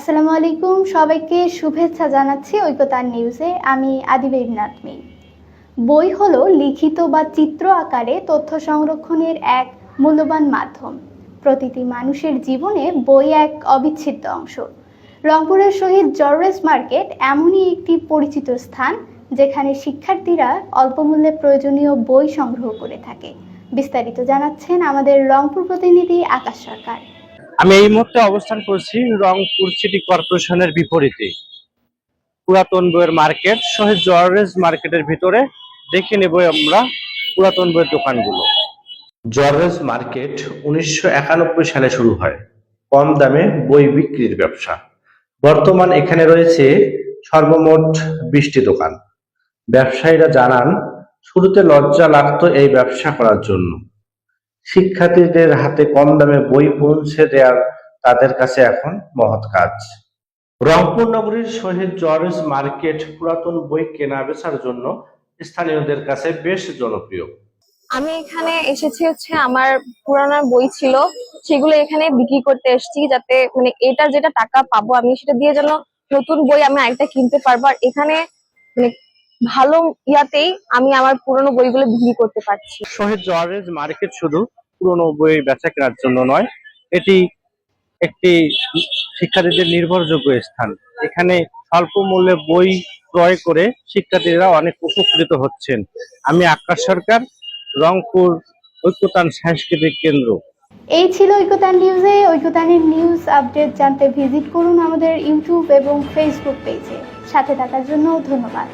আসসালামু আলাইকুম, সবাইকে শুভেচ্ছা জানাচ্ছি ঐকতান নিউজে। আমি আদিবা ইবনে আতমি। বই হলো লিখিত বা চিত্র আকারে তথ্য সংরক্ষণের এক মূল্যবান মাধ্যম। প্রতিটি মানুষের জীবনে বই এক অবিচ্ছেদ্য অংশ। রংপুরের শহীদ জর্জ মার্কেট এমনই একটি পরিচিত স্থান যেখানে শিক্ষার্থীরা অল্পমূল্যে প্রয়োজনীয় বই সংগ্রহ করে থাকে। বিস্তারিত জানাচ্ছেন আমাদের রংপুর প্রতিনিধি আকাশ সরকার। আমি এই মুহূর্তে অবস্থান করছি রংপুর সিটি কর্পোরেশনের বিপরীতে পুরাতন বইয়ের মার্কেট শহীদ জর্জ মার্কেটের ভিতরে। দেখে নেব আমরা পুরাতন বইয়ের দোকানগুলো। জর্জ মার্কেট 1991 সালে শুরু হয়। কম দামে বই বিক্রির ব্যবসা। বর্তমান এখানে রয়েছে সর্বমোট 20টি দোকান। ব্যবসায়ীরা জানান, শুরুতে লজ্জা লাগতো এই ব্যবসা করার জন্য। শিক্ষার্থীদের হাতে কম দামে বই পৌঁছে দেওয়ার তাদের কাছে এখন মহৎ কাজ। রংপুর নগরীর শহীদ জর্জ মার্কেট পুরাতন বই কেনা বেচার জন্য স্থানীয়দের কাছে বেশ জনপ্রিয়। আমি এখানে এসেছি আমার পুরানো বই ছিল সেগুলো এখানে বিক্রি করতে এসেছি, যাতে এটা যেটা টাকা পাবো আমি সেটা দিয়ে যেন নতুন বই আমি আরেকটা কিনতে পারবো। আর এখানে ভালো ইয়াতেই আমি আমার পুরনো বইগুলো বিক্রি করতে পারছি। শহীদ জর্জ মার্কেট শুধু পুরনো বই বেচা কেনার জন্য নয়, এটি একটি শিক্ষার্থীদের নির্ভরযোগ্য স্থান। এখানে স্বল্প মূল্যে বই ক্রয় করে শিক্ষার্থীরা অনেক উপকৃত হচ্ছেন। আমি আকাশ সরকার, রংপুর ঐকতান সাংস্কৃতিক কেন্দ্র। এই ছিল ঐকতান নিউজে। ঐকতানের নিউজ আপডেট জানতে ভিজিট করুন আমাদের ইউটিউব এবং ফেসবুক পেজে। সাথে থাকার জন্য ধন্যবাদ।